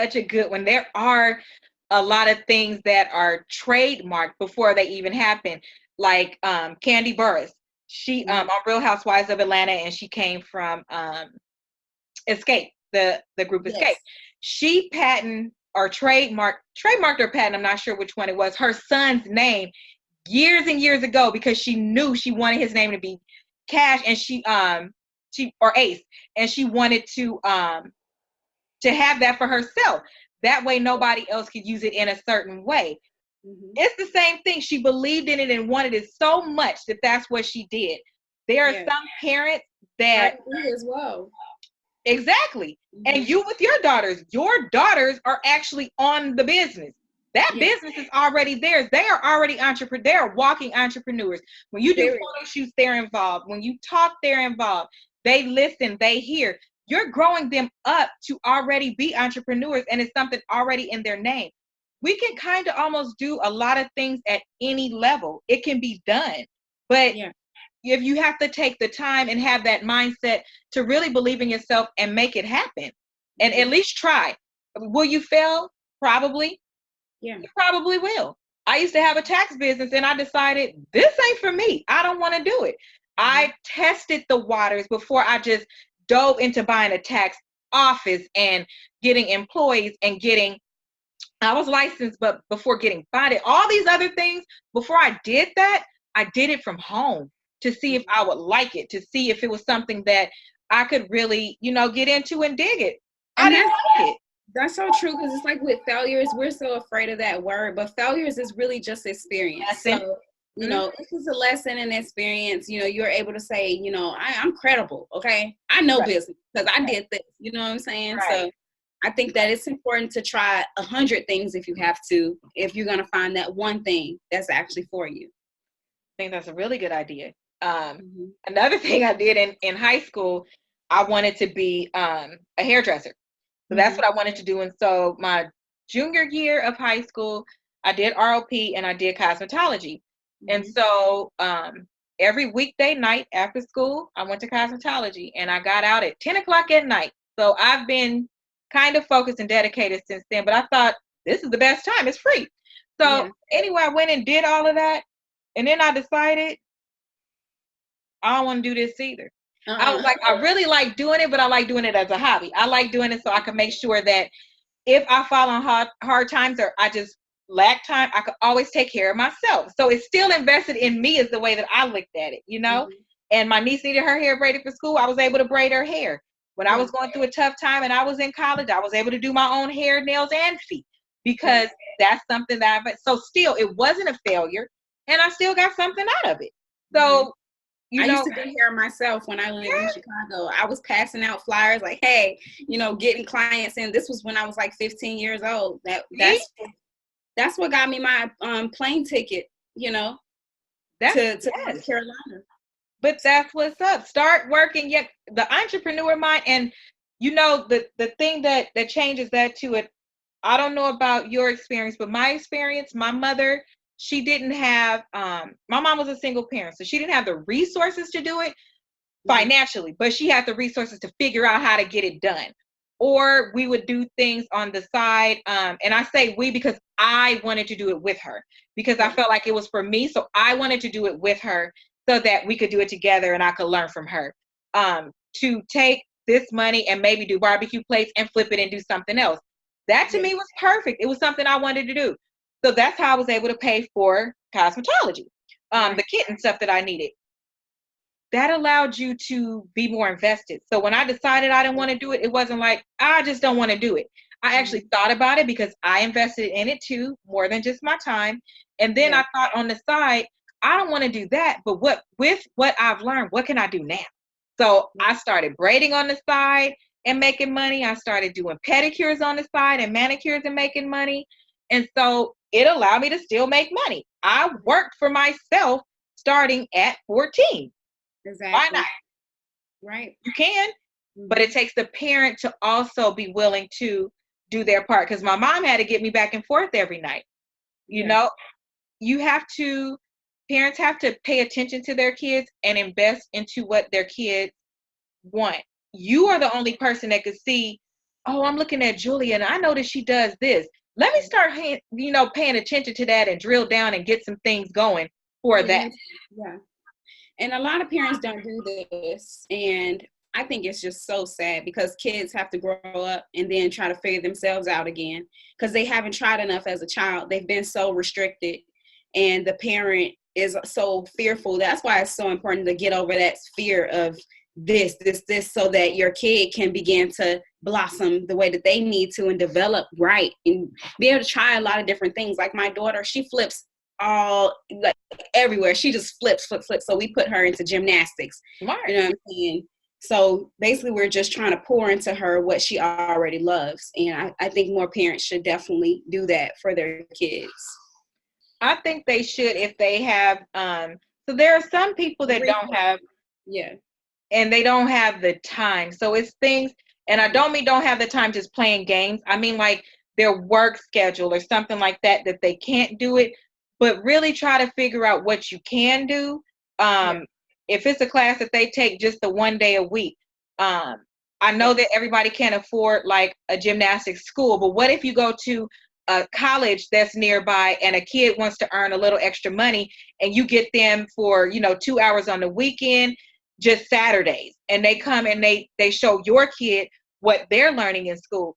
such a good one. There are a lot of things that are trademarked before they even happen, like Candy Burris. She on Real Housewives of Atlanta, and she came from Escape, the group Escape. Yes. She patent or trademarked or patent, I'm not sure which one it was, her son's name years and years ago, because she knew she wanted his name to be Cash, and she or Ace, and she wanted to have that for herself. That way nobody else could use it in a certain way. Hmm. It's the same thing. She believed in it and wanted it so much that that's what she did. There are Yeah. some parents I that agree as well. exactly. And Hmm. you with your daughters are actually on the business. That Yeah. business is already theirs. They are already entrepreneurs. They are walking entrepreneurs. When you do Period. photo shoots, they're involved. When you talk, they're involved. They listen, they hear. You're growing them up to already be entrepreneurs, and it's something already in their name. We can kind of almost do a lot of things at any level. It can be done. But Yeah. if you have to take the time and have that mindset to really believe in yourself and make it happen, and at Hmm. least try. Will you fail? Probably. Yeah. You probably will. I used to have a tax business, and I decided this ain't for me. I don't want to do it. Hmm. I tested the waters before I just dove into buying a tax office and getting employees and getting, I was licensed, but before getting funded, all these other things, before I did that, I did it from home to see if I would like it, to see if it was something that I could really, get into and dig it. I And didn't like it. that's so true, because it's like with failures, we're so afraid of that word, but failures is really just experience. Lesson. So, Mhm. this is a lesson and experience. You're able to say, I'm credible. Okay. I know Right, business because I did this. You know what I'm saying? right. So I think that it's important to try 100 things if you have to, if you're going to find that one thing that's actually for you. I think that's a really good idea. Um, Hmm. Another thing I did in high school, I wanted to be a hairdresser. So that's Hmm. what I wanted to do. And so my junior year of high school, I did ROP and I did cosmetology. And Hmm. so every weekday night after school, I went to cosmetology, and I got out at 10 o'clock at night. So I've been kind of focused and dedicated since then. But I thought this is the best time. It's free. So Yeah. anyway, I went and did all of that. And then I decided I don't want to do this either. I was Uh-uh. like, I really like doing it, but I like doing it as a hobby. I like doing it so I can make sure that if I fall on hard times or I just lack time, I could always take care of myself. So it's still invested in me, is the way that I looked at it. Hmm. And my niece needed her hair braided for school. I was able to braid her hair. When I Yeah. was going through a tough time and I was in college, I was able to do my own hair, nails, and feet, Yeah. because that's something that so still it wasn't a failure, and I still got something out of it. Hmm. So, you I used know, to do hair myself when I lived in yeah, Chicago. I was passing out flyers like, "Hey, getting clients in." This was when I was like 15 years old. That see, that's what got me my plane ticket. You know, that's to North yes. Carolina. But that's what's up. Start working. Yet the entrepreneur mind, and the thing that changes that to it. I don't know about your experience, but my experience, my mother, she didn't have. My mom was a single parent, so she didn't have the resources to do it Hmm. financially, but she had the resources to figure out how to get it done. Or we would do things on the side. And I say we because I wanted to do it with her, because I Yeah. felt like it was for me. So I wanted to do it with her so that we could do it together and I could learn from her. To take this money and maybe do barbecue plates and flip it and do something else. That to Yeah. me was perfect. It was something I wanted to do. So that's how I was able to pay for cosmetology, Right. the kit and stuff that I needed. That allowed you to be more invested. So when I decided I didn't want to do it, it wasn't like I just don't want to do it. I actually Hmm. thought about it because I invested in it too, more than just my time. And then Yeah. I thought on the side, I don't want to do that, but what with what I've learned, what can I do now? So I started braiding on the side and making money. I started doing pedicures on the side and manicures and making money. And so it allowed me to still make money. I worked for myself starting at 14. Why not? Exactly. Right. You can, but it Hmm. takes the parent to also be willing to do their part. Because my mom had to get me back and forth every night. You Yeah. know, you have to, parents have to pay attention to their kids and invest into what their kids want. You are the only person that could see, oh, I'm looking at Julia and I know that she does this. Let me start, paying attention to that and drill down and get some things going for that. Yeah. And a lot of parents don't do this. And I think it's just so sad because kids have to grow up and then try to figure themselves out again because they haven't tried enough as a child. They've been so restricted and the parent is so fearful. That's why it's so important to get over that fear of this, so that your kid can begin to blossom the way that they need to and develop right and be able to try a lot of different things. Like my daughter, she flips all like everywhere. She just flips. So we put her into gymnastics. Smart. You know what I'm saying? So basically we're just trying to pour into her what she already loves. And I think more parents should definitely do that for their kids. I think they should if they have, so there are some people that don't have, and they don't have the time. So it's things, and I don't mean don't have the time just playing games. I mean like their work schedule or something like that they can't do it, but really try to figure out what you can do. If it's a class that they take just the 1 day a week, I know that everybody can't afford like a gymnastics school, but what if you go to a college that's nearby and a kid wants to earn a little extra money and you get them for, 2 hours on the weekend, just Saturdays, and they come and they show your kid what they're learning in school.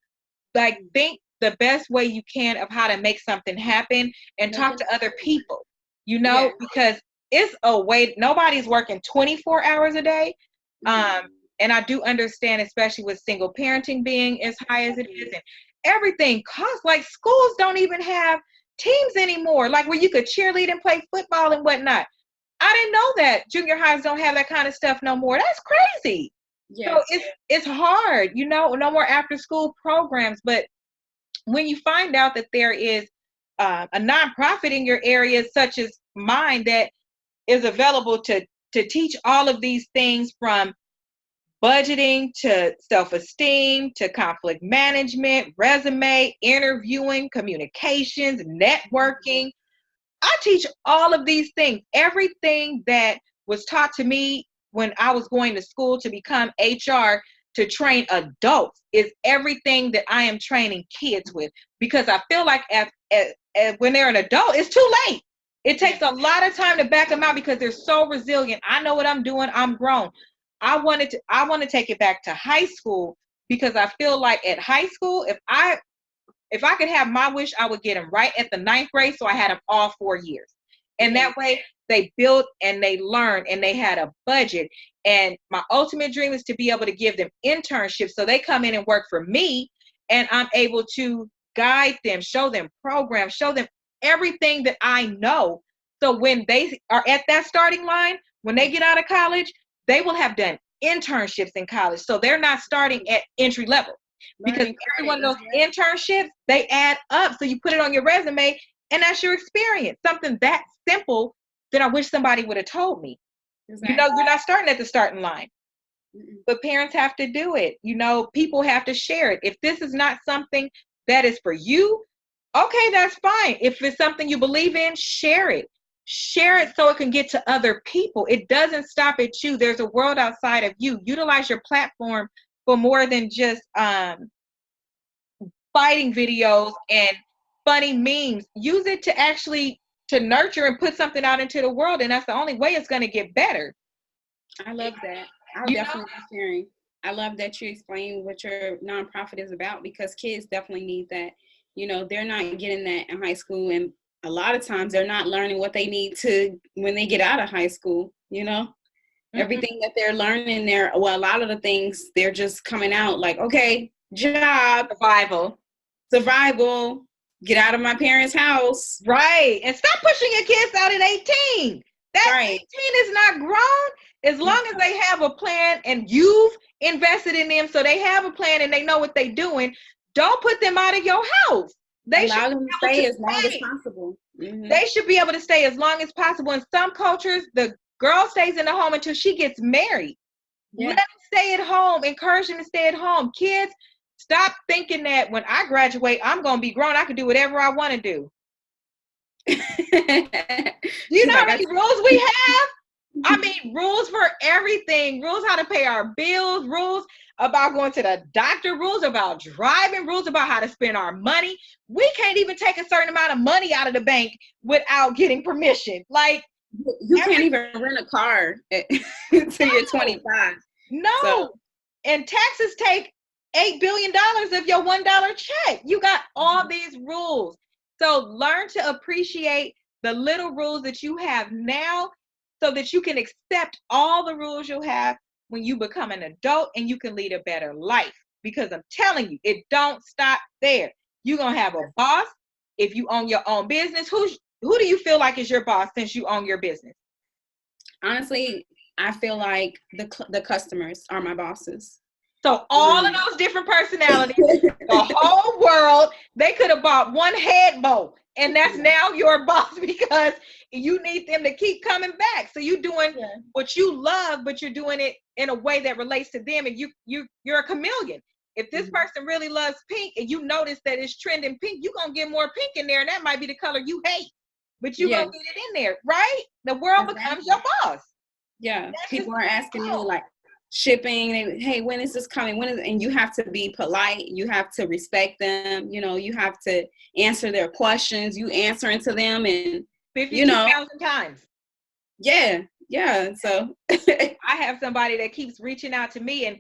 Like think the best way you can of how to make something happen and talk to other people, because it's a way, nobody's working 24 hours a day. And I do understand, especially with single parenting being as high as it is and everything costs, like schools don't even have teams anymore, like where you could cheerlead and play football and whatnot. I didn't know that junior highs don't have that kind of stuff no more. That's crazy. So it's hard, no more after school programs. But when you find out that there is a nonprofit in your area, such as mine, that is available to teach all of these things from budgeting to self-esteem to conflict management, resume, interviewing, communications, networking. I teach all of these things. Everything that was taught to me when I was going to school to become HR to train adults is everything that I am training kids with, because I feel like when they're an adult, it's too late. It takes a lot of time to back them out because they're so resilient. I know what I'm doing. I'm grown. I want to take it back to high school because I feel like at high school, if I could have my wish, I would get them right at the 9th grade. So I had them all 4 years. And that way they built and they learned and they had a budget. And my ultimate dream is to be able to give them internships. So they come in and work for me and I'm able to guide them, show them programs, show them everything that I know. So when they are at that starting line, when they get out of college, they will have done internships in college. So they're not starting at entry level. Because every one of those internships, they add up. So you put it on your resume and that's your experience. Something that simple that I wish somebody would have told me. You're not starting at the starting line. But parents have to do it. People have to share it. If this is not something that is for you, okay, that's fine. If it's something you believe in, share it. Share it so it can get to other people. It doesn't stop at you. There's a world outside of you. Utilize your platform for more than just fighting videos and funny memes. Use it to actually to nurture and put something out into the world, and that's the only way it's going to get better. I love that. I'll definitely be sharing. I love that you explain what your nonprofit is about because kids definitely need that. They're not getting that in high school, and a lot of times they're not learning what they need to when they get out of high school. Everything that they're learning there, well, a lot of the things they're just coming out like, okay, job, survival, get out of my parents' house. Right. And stop pushing your kids out at 18. That 18 is not grown. As long as they have a plan and you've invested in them so they have a plan and they know what they're doing, don't put them out of your house. They allow them to stay as long as possible. They should be able to stay as long as possible. In some cultures, the girl stays in the home until she gets married. Let them stay at home. Encourage them to stay at home. Kids, stop thinking that when I graduate, I'm going to be grown. I can do whatever I want to do. Do you know how many rules we have? I mean, rules for everything. Rules how to pay our bills, rules about going to the doctor, rules about driving, rules about how to spend our money. We can't even take a certain amount of money out of the bank without getting permission. Like, you can't even rent a car until you're 25. No. So, and taxes take $8 billion of your $1 check. You got all these rules. So learn to appreciate the little rules that you have now so that you can accept all the rules you'll have when you become an adult and you can lead a better life. Because I'm telling you, it don't stop there. You're going to have a boss if you own your own business. Who do you feel like is your boss since you own your business? Honestly, I feel like the customers are my bosses. So all of those different personalities, the whole world, they could have bought one head bow, and that's now your boss because you need them to keep coming back. So you're doing what you love, but you're doing it in a way that relates to them, and you're a chameleon. If this person really loves pink and you notice that it's trending pink, you're gonna get more pink in there, and that might be the color you hate, but you're gonna get it in there, right? The world becomes your boss. Yeah, people are asking you like shipping, and hey, when is this coming? And you have to be polite. You have to respect them. You know, you have to answer their questions. You answering to them, and 52,000 times. Yeah. So I have somebody that keeps reaching out to me, and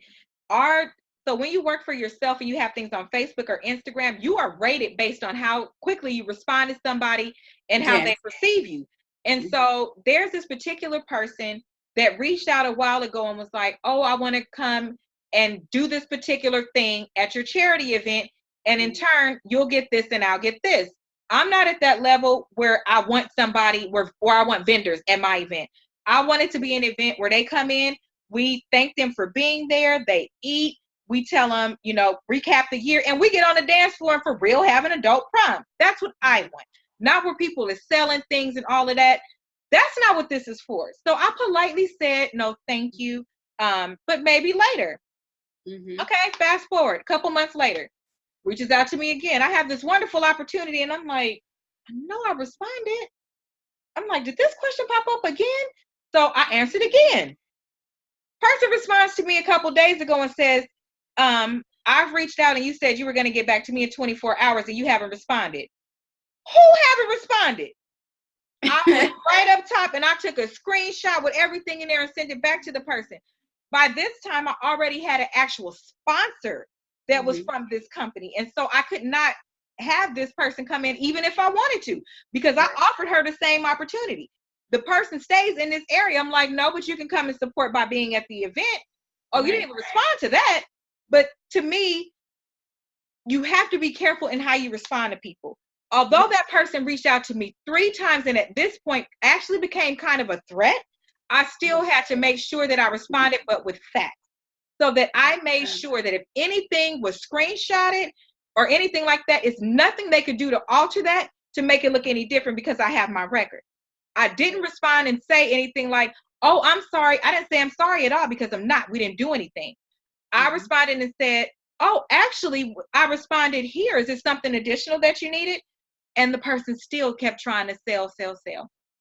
so when you work for yourself and you have things on Facebook or Instagram, you are rated based on how quickly you respond to somebody and how they perceive you. And so there's this particular person that reached out a while ago and was like, oh, I want to come and do this particular thing at your charity event. And in turn, you'll get this and I'll get this. I'm not at that level where I want somebody or I want vendors at my event. I want it to be an event where they come in, we thank them for being there, they eat, we tell them, recap the year, and we get on the dance floor and for real have an adult prom. That's what I want. Not where people are selling things and all of that. That's not what this is for. So I politely said, no, thank you. But maybe later. Okay, fast forward. A couple months later, reaches out to me again. I have this wonderful opportunity. And I'm like, I know I responded. I'm like, did this question pop up again? So I answered again. Person responds to me a couple days ago and says, I've reached out and you said you were going to get back to me in 24 hours and you haven't responded. Who haven't responded? I went right up top and I took a screenshot with everything in there and sent it back to the person. By this time, I already had an actual sponsor that was from this company. And so I could not have this person come in even if I wanted to, because I offered her the same opportunity. The person stays in this area. I'm like, no, but you can come and support by being at the event. Oh, you didn't even respond to that. But to me, you have to be careful in how you respond to people. Although that person reached out to me 3 times and at this point actually became kind of a threat, I still had to make sure that I responded, but with facts. So that I made sure that if anything was screenshotted or anything like that, it's nothing they could do to alter that to make it look any different because I have my record. I didn't respond and say anything like, oh, I'm sorry. I didn't say I'm sorry at all because I'm not. We didn't do anything. I responded and said, oh, actually, I responded here. Is it something additional that you needed? And the person still kept trying to sell.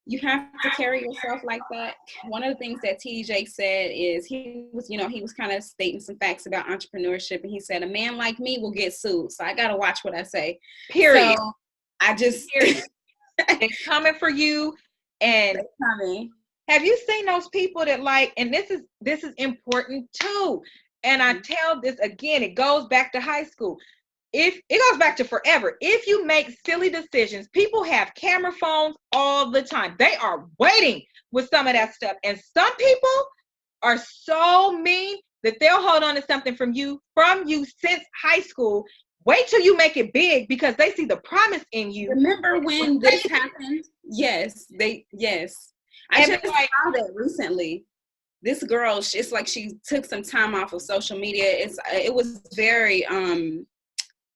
You have to carry yourself like that. One of the things that T.D. Jakes said is he was kind of stating some facts about entrepreneurship. And he said, a man like me will get sued. So I got to watch what I say. Period. So I just. They're coming for you. And have you seen those people that and this is important too. And I tell this again, it goes back to high school. If it goes back to forever, if you make silly decisions, people have camera phones all the time. They are waiting with some of that stuff. And some people are so mean that they'll hold on to something from you since high school. Wait till you make it big because they see the promise in you. Remember when this happened? Yes. I just saw that recently. This girl, it's like she took some time off of social media. It was very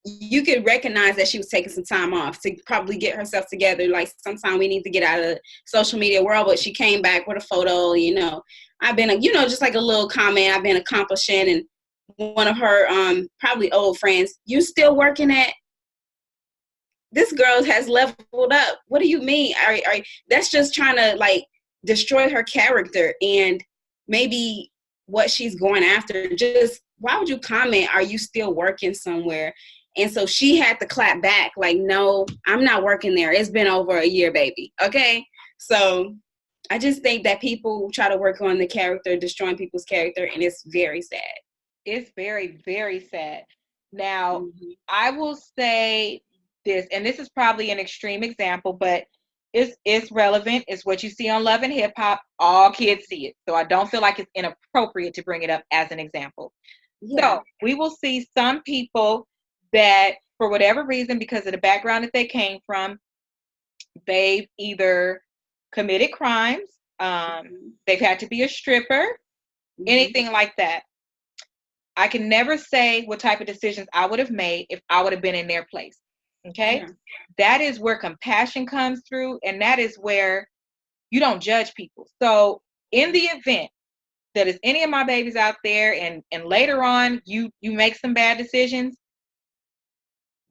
you could recognize that she was taking some time off to probably get herself together. Like sometimes we need to get out of the social media world, but she came back with a photo, I've been, just like a little comment, I've been accomplishing. And one of her probably old friends, you still working at, this girl has leveled up. What do you mean? That's just trying to destroyed her character and maybe what she's going after. Just why would you comment, are you still working somewhere? And so she had to clap back like, no, I'm not working there. It's been over a year, baby. Okay. So I just think that people try to work on the character, destroying people's character, and it's very sad. It's very, very sad. Now, I will say this, and this is probably an extreme example, but it's relevant. It's what you see on Love and Hip Hop. All kids see it. So I don't feel like it's inappropriate to bring it up as an example. Yeah. So we will see some people that, for whatever reason, because of the background that they came from, they've either committed crimes, they've had to be a stripper, anything like that. I can never say what type of decisions I would have made if I would have been in their place. Okay? Yeah. That is where compassion comes through, and that is where you don't judge people. So in the event that is any of my babies out there and later on you make some bad decisions,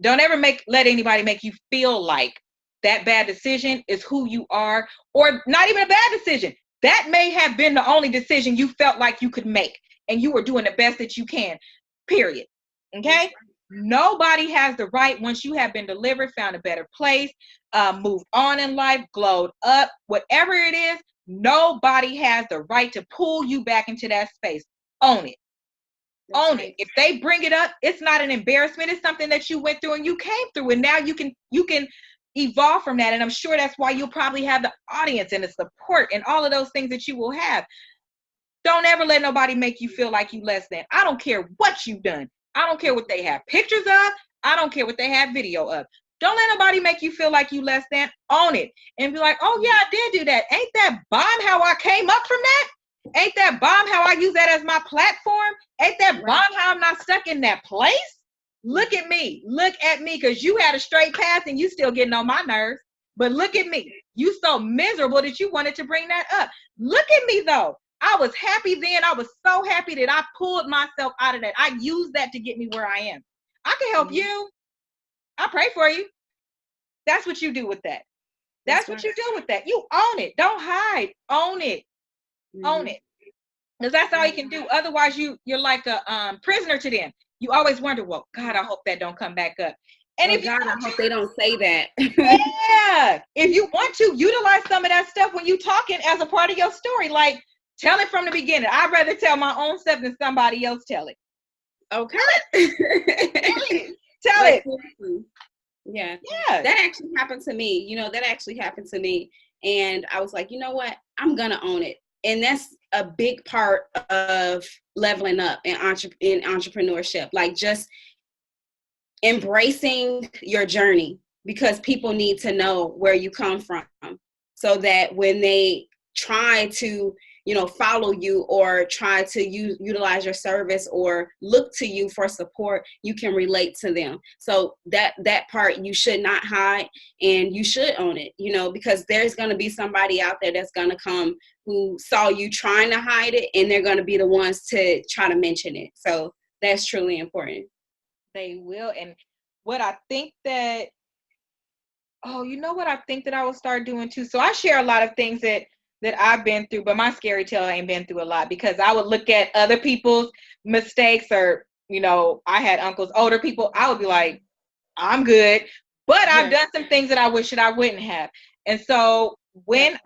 don't ever let anybody make you feel like that bad decision is who you are, or not even a bad decision. That may have been the only decision you felt like you could make, and you were doing the best that you can, period. Okay? Nobody has the right, once you have been delivered, found a better place, moved on in life, glowed up, whatever it is, nobody has the right to pull you back into that space. Own it. Own it. If they bring it up, it's not an embarrassment. It's something that you went through and you came through, and now you can evolve from that. And I'm sure that's why you'll probably have the audience and the support and all of those things that you will have. Don't ever let nobody make you feel like you less than. I don't care what you've done. I don't care what they have pictures of. I don't care what they have video of. Don't let nobody make you feel like you less than. Own it and be like, oh yeah, I did do that. Ain't that bomb how I came up from that? Ain't that bomb how I use that as my platform? Ain't that bomb how I'm not stuck in that place? Look at me. Look at me, because you had a straight path and you still getting on my nerves. But look at me. You so miserable that you wanted to bring that up. Look at me though. I was happy then. I was so happy that I pulled myself out of that. I used that to get me where I am. I can help you. I pray for you. That's what you do with that. That's what you do with that. You own it. Don't hide. Own it. Own it. Because that's all you can do. Otherwise, you're like a prisoner to them. You always wonder, well, God, I hope that don't come back up. And if God, I hope they don't say that. Yeah. If you want to, utilize some of that stuff when you talking as a part of your story. Like, tell it from the beginning. I'd rather tell my own stuff than somebody else tell it. Okay. Tell it. Yeah. That actually happened to me. That actually happened to me. And I was like, you know what? I'm going to own it. And that's a big part of leveling up in entrepreneurship. Like, just embracing your journey, because people need to know where you come from, so that when they try to follow you or try to utilize your service or look to you for support, you can relate to them. So that part you should not hide, and you should own it, because there's going to be somebody out there that's going to come who saw you trying to hide it, and they're going to be the ones to try to mention it. So that's truly important. They will. And what I think that, what I think that I will start doing too. So I share a lot of things that I've been through, but my scary tale ain't been through a lot, because I would look at other people's mistakes, or, I had uncles, older people, I would be like, I'm good, but I've done some things that I wish that I wouldn't have. And so when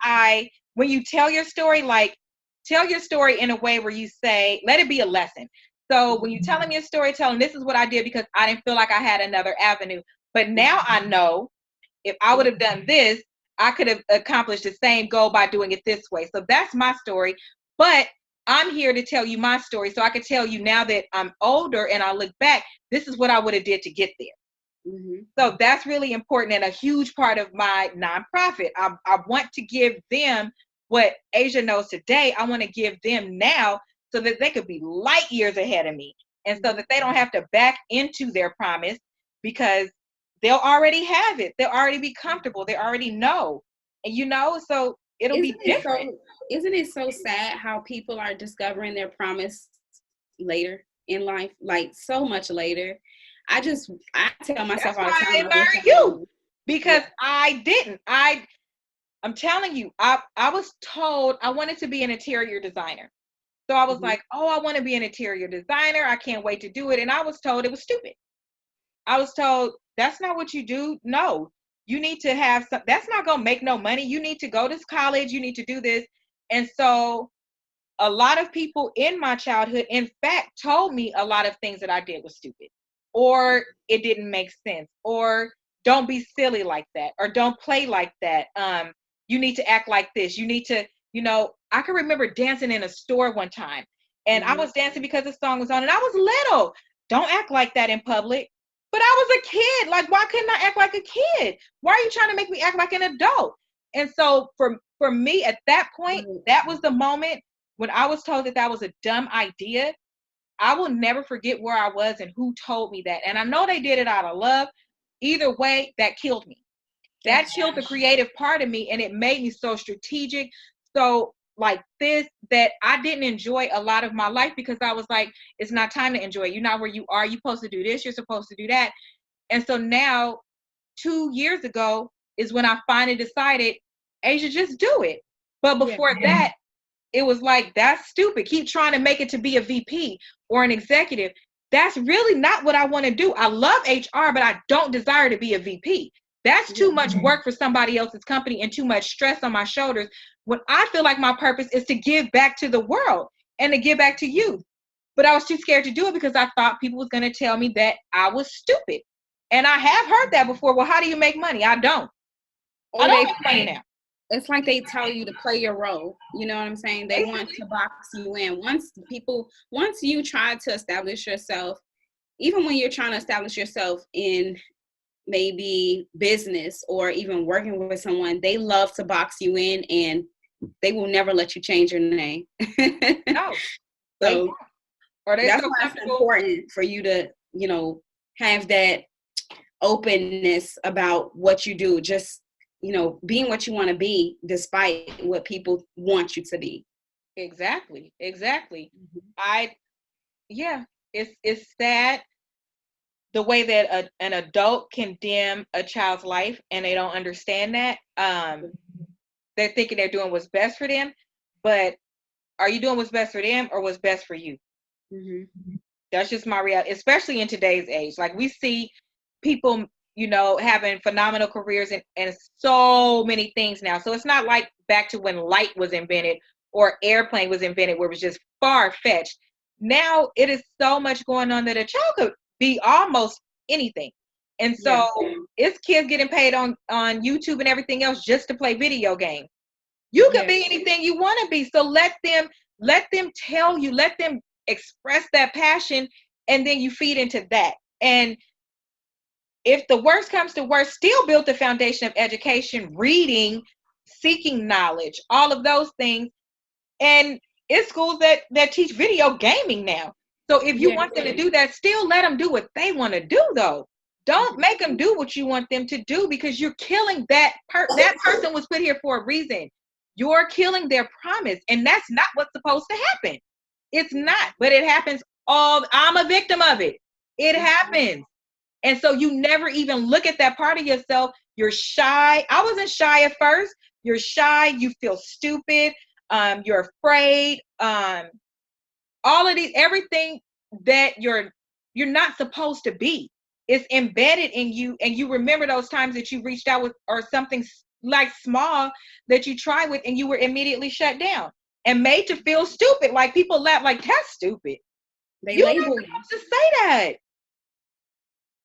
you tell your story, like, tell your story in a way where you say, let it be a lesson. So when you're telling me a story, telling this is what I did because I didn't feel like I had another avenue. But now I know if I would have done this, I could have accomplished the same goal by doing it this way. So that's my story. But I'm here to tell you my story, so I can tell you now that I'm older and I look back, this is what I would have did to get there. So that's really important, and a huge part of my nonprofit. I want to give them what Asia knows today. I want to give them now, so that they could be light years ahead of me, and so that they don't have to back into their promise, because they'll already have it. They'll already be comfortable. They already know. And so it'll be different. Isn't it so sad how people are discovering their promise later in life, like so much later? I tell myself all the time. I admire you, because I didn't. I'm telling you, I was told I wanted to be an interior designer. So I was like, oh, I want to be an interior designer. I can't wait to do it. And I was told it was stupid. I was told that's not what you do. No, you need to have some, that's not going to make no money. You need to go to college. You need to do this. And so a lot of people in my childhood, in fact, told me a lot of things that I did was stupid, or it didn't make sense, or don't be silly like that, or don't play like that. You need to act like this. You need to, I can remember dancing in a store one time, and I was dancing because the song was on, and I was little. Don't act like that in public. But I was a kid. Like, why couldn't I act like a kid? Why are you trying to make me act like an adult? And so for me at that point, that was the moment when I was told that that was a dumb idea. I will never forget where I was and who told me that. And I know they did it out of love. Either way, that killed me. That killed the creative part of me, and it made me so strategic, so like this, that I didn't enjoy a lot of my life because I was like, it's not time to enjoy. You're not where you are. You're supposed to do this. You're supposed to do that. And so now, 2 years ago is when I finally decided, Asia, just do it. But before that, it was like, that's stupid. Keep trying to make it to be a VP or an executive. That's really not what I want to do. I love HR, but I don't desire to be a VP. That's too much work for somebody else's company and too much stress on my shoulders, when I feel like my purpose is to give back to the world and to give back to youth. But I was too scared to do it because I thought people was going to tell me that I was stupid. And I have heard that before. Well, how do you make money? I don't. Or I don't make money now. It's like they tell you to play your role. You know what I'm saying? They want to box you in. Once you try to establish yourself, even when you're trying to establish yourself in maybe business or even working with someone, they love to box you in, and they will never let you change your name. No. So that's why it's important for you to, have that openness about what you do. Just, being what you want to be despite what people want you to be. Exactly. It's sad the way that an adult can dim a child's life, and they don't understand that. They're thinking they're doing what's best for them, but are you doing what's best for them or what's best for you? That's just my reality, especially in today's age. Like, we see people, having phenomenal careers and so many things now. So it's not like back to when light was invented or airplane was invented, where it was just far-fetched. Now it is so much going on that a child could be almost anything. And so it's kids getting paid on YouTube and everything else just to play video games. You can be anything you want to be. So let them tell you, let them express that passion, and then you feed into that. And if the worst comes to worst, still build the foundation of education, reading, seeking knowledge, all of those things. And it's schools that teach video gaming now. So if you want them to do that, still let them do what they want to do, though. Don't make them do what you want them to do, because you're killing that person was put here for a reason. You're killing their promise, and that's not what's supposed to happen. It's not, but it happens I'm a victim of it. It happens. And so you never even look at that part of yourself. You're shy. I wasn't shy at first. You're shy. You feel stupid. You're afraid. All of these, everything that you're not supposed to be is embedded in you. And you remember those times that you reached out with, or something like small that you tried with, and you were immediately shut down and made to feel stupid. Like, people laugh, like, that's stupid. You're not supposed to say that.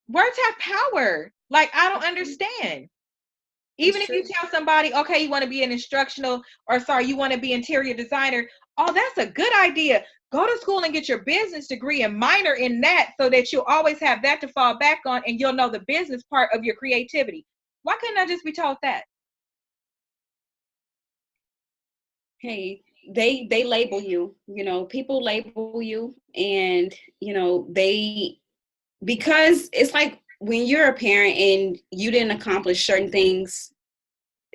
Words have power. Like, I don't understand. Even if you tell somebody, okay, you want to be an you want to be interior designer. Oh, that's a good idea. Go to school and get your business degree and minor in that, so that you'll always have that to fall back on, and you'll know the business part of your creativity. Why couldn't I just be told that? Hey, they label you, people label you, and, because it's like when you're a parent and you didn't accomplish certain things,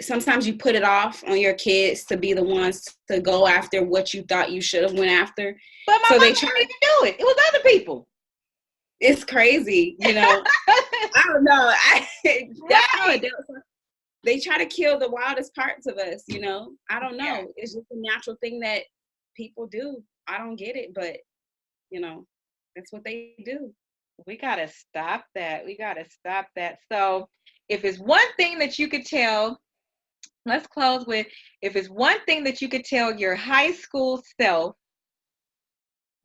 sometimes you put it off on your kids to be the ones to go after what you thought you should have went after. But my mom didn't even do it. It was other people. It's crazy, I don't know. That's how adults are. they try to kill the wildest parts of us, you know. I don't know. Yeah. It's just a natural thing that people do. I don't get it, but you know, that's what they do. We gotta stop that. We gotta stop that. So if it's one thing that you could tell, let's close with, if it's one thing that you could tell your high school self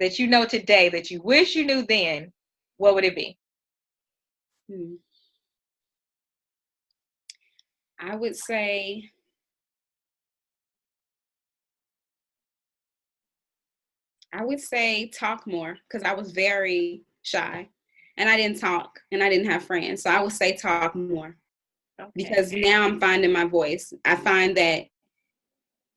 that you know today that you wish you knew then, what would it be? Hmm. I would say talk more, because I was very shy and I didn't talk and I didn't have friends. So I would say talk more, Okay. because now I'm finding my voice. I find that,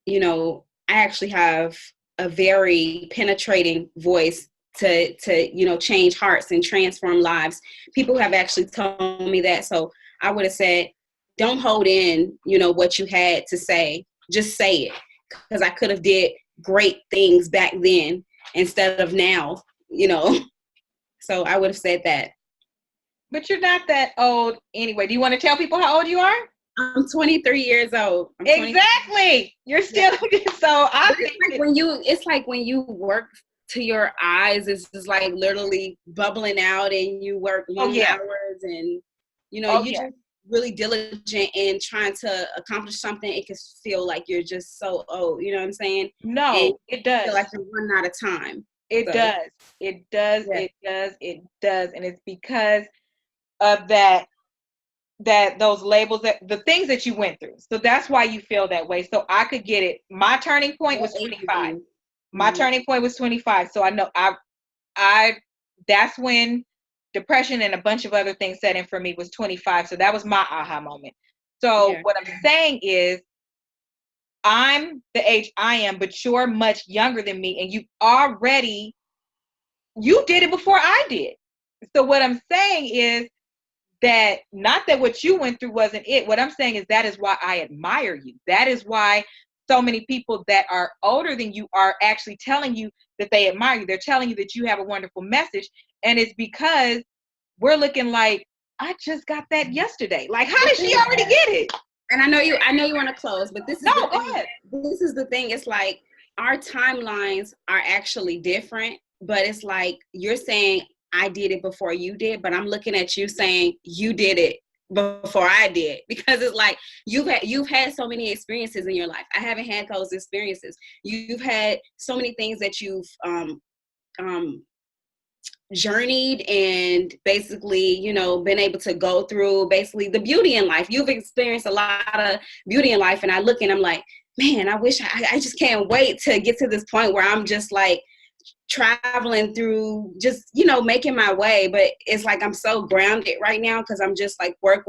you know, I actually have a very penetrating voice to you know, change hearts and transform lives. People have actually told me that. So I would have said, don't hold in, you know, what you had to say. Just say it, because I could have did great things back then instead of now, you know. So I would have said that. But you're not that old anyway. Do you want to tell people how old you are? I'm 23 years old. Exactly. You're still so I think it's like when you work to your eyes, it's just like literally bubbling out, and you work long hours, and you know, just really diligent in trying to accomplish something. It can feel like you're just so old, you know what I'm saying? No, and it does. Feel like you're running out of time. It does. It does. It does. And it's because of that those labels, that the things that you went through. So that's why you feel that way. So I could get it. My turning point was 25. My turning point was 25. So I know I that's when depression and a bunch of other things set in for me, was 25. So that was my aha moment. So what I'm saying is, I'm the age I am, but you're much younger than me, and you did it before I did. So what I'm saying is that, not that what you went through wasn't it. What I'm saying is that is why I admire you. That is why so many people that are older than you are actually telling you that they admire you. They're telling you that you have a wonderful message. And it's because we're looking like, I just got that yesterday. Like, how did she already get it? And I know you want to close, but this is go ahead. This is the thing. It's like our timelines are actually different, but it's like you're saying I did it before you did, but I'm looking at you saying you did it before I did, because it's like you've had so many experiences in your life. I haven't had those experiences. You've had so many things that you've journeyed and basically, you know, been able to go through basically the beauty in life. You've experienced a lot of beauty in life, and I look and I'm like, man, I wish I just can't wait to get to this point where I'm just like traveling through, just, you know, making my way. But it's like I'm so grounded right now because I'm just like work.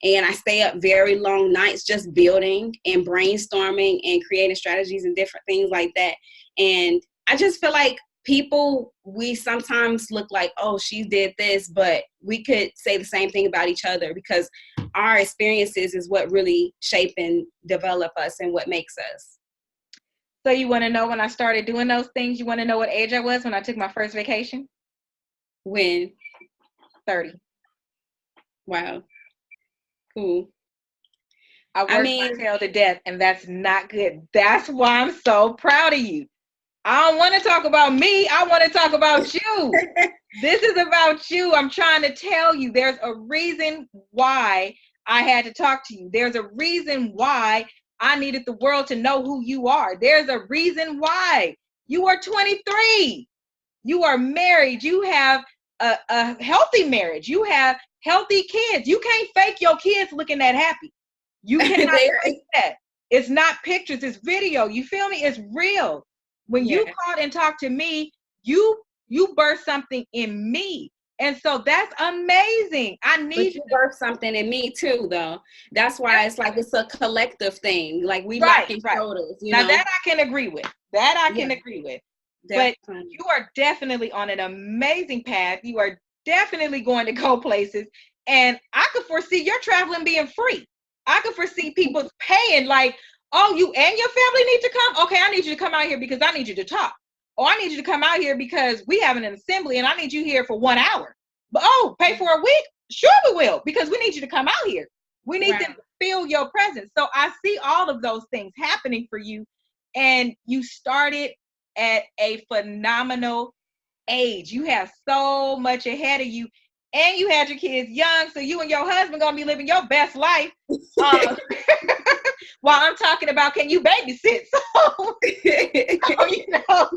And I stay up very long nights just building and brainstorming and creating strategies and different things like that. And I just feel like people, we sometimes look like, oh, she did this, but we could say the same thing about each other, because our experiences is what really shape and develop us and what makes us. So you want to know when I started doing those things? You want to know what age I was when I took my first vacation? When? 30. Wow. Cool. I worked my tail to death, and that's not good. That's why I'm so proud of you. I don't want to talk about me. I want to talk about you. This is about you. I'm trying to tell you, there's a reason why I had to talk to you. There's a reason why I needed the world to know who you are. There's a reason why. You are 23. You are married. You have a healthy marriage. You have healthy kids. You can't fake your kids looking that happy. You cannot fake that. It's not pictures, it's video. You feel me? It's real. When you called and talked to me, you birthed something in me. And so that's amazing. I need you to birth something in me too, though. That's why it's like it's a collective thing. Like we right. shoulders. Now that I can agree with. That I can agree with. Definitely. But you are definitely on an amazing path. You are definitely going to go places. And I could foresee your traveling being free. I could foresee people paying, like, oh, you and your family need to come? Okay, I need you to come out here because I need you to talk. Oh, I need you to come out here because we having an assembly and I need you here for 1 hour. But, oh, pay for a week? Sure we will, because we need you to come out here. We need them to feel your presence. So I see all of those things happening for you. And you started at a phenomenal age. You have so much ahead of you. And you had your kids young. So you and your husband going to be living your best life. While I'm talking about, can you babysit? So, you know,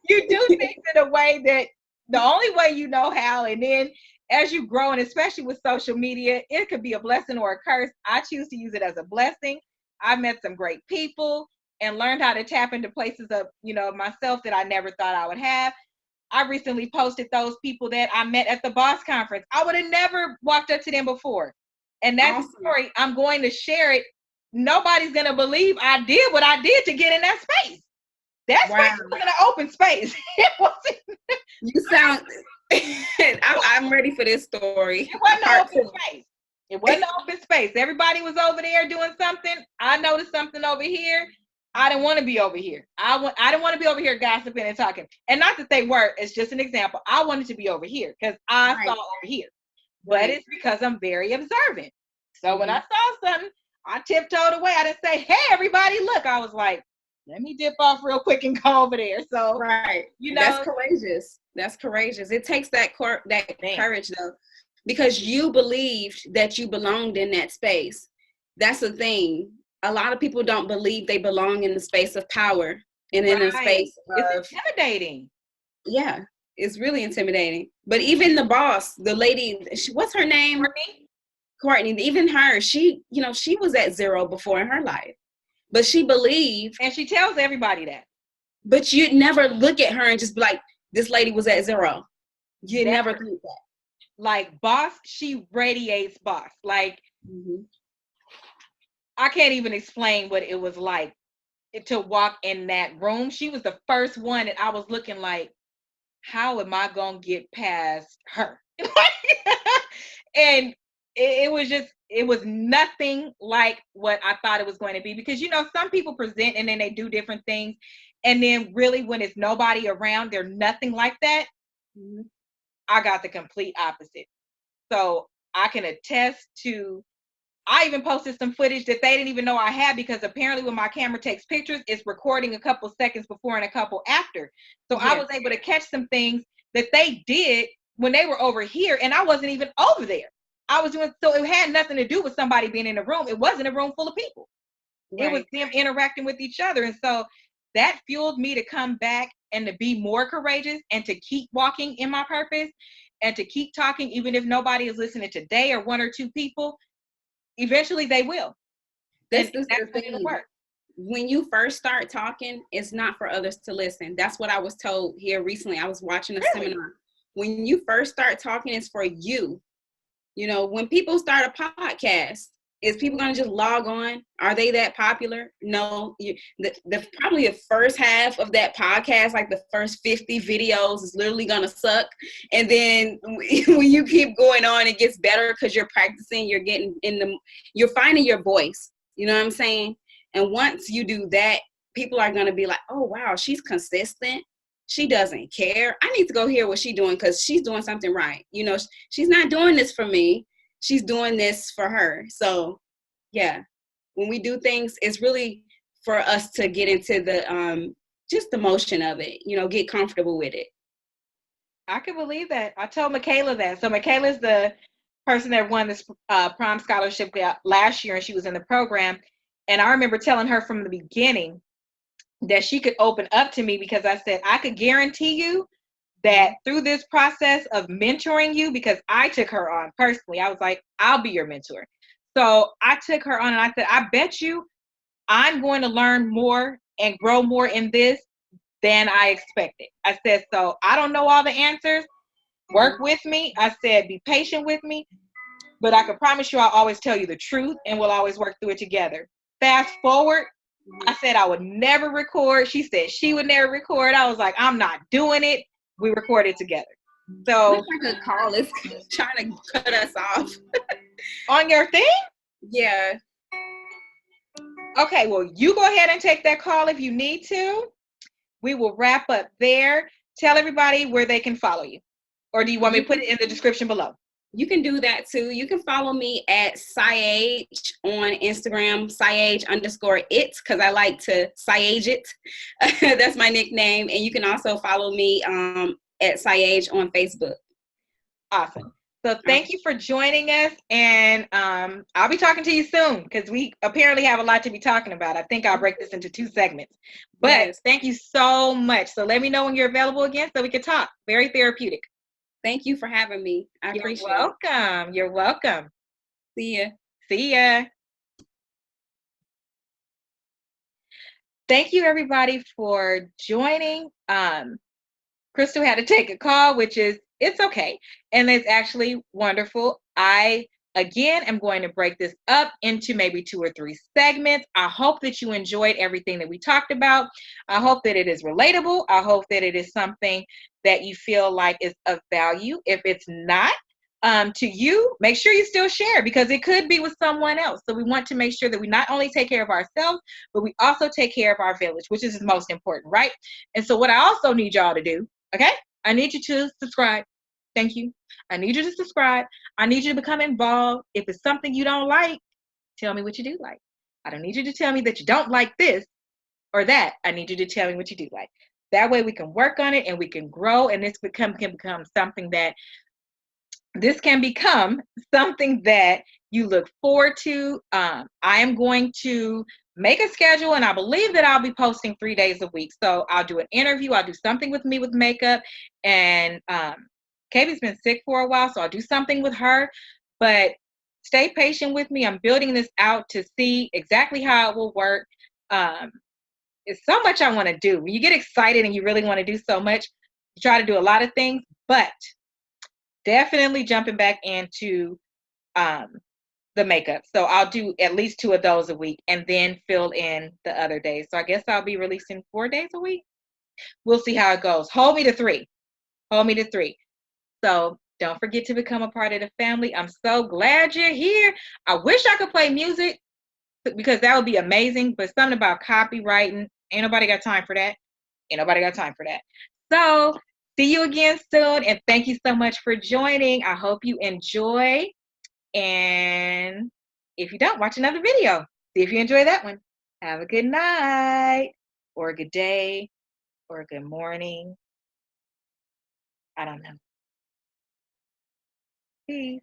you do things in a way that the only way you know how. And then as you grow, and especially with social media, it could be a blessing or a curse. I choose to use it as a blessing. I've met some great people and learned how to tap into places of, you know, myself that I never thought I would have. I recently posted those people that I met at the Boss Conference. I would have never walked up to them before. And that story, I'm going to share it. Nobody's going to believe I did what I did to get in that space. That space wasn't an open space. It wasn't. You sound, I'm ready for this story. It wasn't an open space. It wasn't an open space. Everybody was over there doing something. I noticed something over here. I didn't want to be over here. I didn't want to be over here gossiping and talking. And not that they were. It's just an example. I wanted to be over here because I saw over here. But it's because I'm very observant. So when I saw something, I tiptoed away. I didn't say, hey, everybody, look. I was like, let me dip off real quick and go over there. So, you know. That's courageous. That's courageous. It takes that courage, though, because you believed that you belonged in that space. That's the thing. A lot of people don't believe they belong in the space of power and in a space of... It's intimidating. Yeah, it's really intimidating. But even the boss, the lady, what's her name? Courtney, even her, she was at zero before in her life. But she believed. And she tells everybody that. But you'd never look at her and just be like, this lady was at zero. You'd never think that. Like, boss, she radiates boss. Like, I can't even explain what it was like to walk in that room. She was the first one, and I was looking like, how am I going to get past her? And it was nothing like what I thought it was going to be, because, you know, some people present and then they do different things. And then really when it's nobody around, they're nothing like that. I got the complete opposite. So I can attest to, I even posted some footage that they didn't even know I had, because apparently when my camera takes pictures, it's recording a couple seconds before and a couple after. So I was able to catch some things that they did when they were over here, and I wasn't even over there. I was doing, so it had nothing to do with somebody being in a room. It wasn't a room full of people. It was them interacting with each other. And so that fueled me to come back and to be more courageous and to keep walking in my purpose and to keep talking, even if nobody is listening today or one or two people. Eventually they will. That's the thing. When you first start talking, it's not for others to listen. That's what I was told here recently. I was watching a seminar. When you first start talking, it's for you. You know, when people start a podcast, is people going to just log on? Are they that popular? No. Probably the first half of that podcast, like the first 50 videos, is literally going to suck. And then when you keep going on, it gets better because you're practicing, you're finding your voice. You know what I'm saying? And once you do that, people are going to be like, oh, wow, she's consistent. She doesn't care. I need to go hear what she's doing because she's doing something right. You know, she's not doing this for me. She's doing this for her. So, yeah, when we do things, it's really for us to get into the just the motion of it, you know, get comfortable with it. I can believe that. I told Michaela that. So Michaela's the person that won this prom scholarship last year, and she was in the program. And I remember telling her from the beginning that she could open up to me, because I said, I could guarantee you that through this process of mentoring you, because I took her on personally, I was like, I'll be your mentor. So I took her on and I said, I bet you I'm going to learn more and grow more in this than I expected. I said, so I don't know all the answers. Work with me. I said, be patient with me, but I can promise you I'll always tell you the truth and we'll always work through it together. Fast forward, I said I would never record. She said she would never record. I was like, I'm not doing it. We recorded together. So I could call is trying to cut us off. On your thing? Yeah. Okay, well, you go ahead and take that call if you need to. We will wrap up there. Tell everybody where they can follow you. Or do you want me to put it in the description below? You can do that too. You can follow me at Siage on Instagram, Siage_it, because I like to Siage it. That's my nickname. And you can also follow me at Siage on Facebook. Awesome. So thank you for joining us, and I'll be talking to you soon because we apparently have a lot to be talking about. I think I'll break this into 2 segments. But yes, thank you so much. So let me know when you're available again so we can talk. Very therapeutic. Thank you for having me. I appreciate it. You're welcome. You're welcome. See ya. See ya. Thank you, everybody, for joining. Crystal had to take a call, which is, it's okay. And it's actually wonderful. I, again, am going to break this up into maybe 2 or 3 segments. I hope that you enjoyed everything that we talked about. I hope that it is relatable. I hope that it is something that you feel like is of value. If it's not to you, make sure you still share because it could be with someone else. So we want to make sure that we not only take care of ourselves, but we also take care of our village, which is the most important, right? And so what I also need y'all to do, okay? I need you to subscribe. Thank you. I need you to subscribe. I need you to become involved. If it's something you don't like, tell me what you do like. I don't need you to tell me that you don't like this or that. I need you to tell me what you do like. That way we can work on it and we can grow, and this can become something that you look forward to. I am going to make a schedule, and I believe that I'll be posting 3 days a week. So I'll do an interview. I'll do something with me with makeup. And Katie's been sick for a while, so I'll do something with her. But stay patient with me. I'm building this out to see exactly how it will work. It's so much I want to do. When you get excited and you really want to do so much, you try to do a lot of things, but definitely jumping back into the makeup. So I'll do at least 2 of those a week and then fill in the other days. So I guess I'll be releasing 4 days a week. We'll see how it goes. Hold me to 3. Hold me to 3. So don't forget to become a part of the family. I'm so glad you're here. I wish I could play music because that would be amazing, but something about copywriting, ain't nobody got time for that. Ain't nobody got time for that. So see you again soon, and thank you so much for joining. I hope you enjoy, and if you don't, watch another video. See if you enjoy that one. Have a good night, or a good day, or a good morning. I don't know. Peace.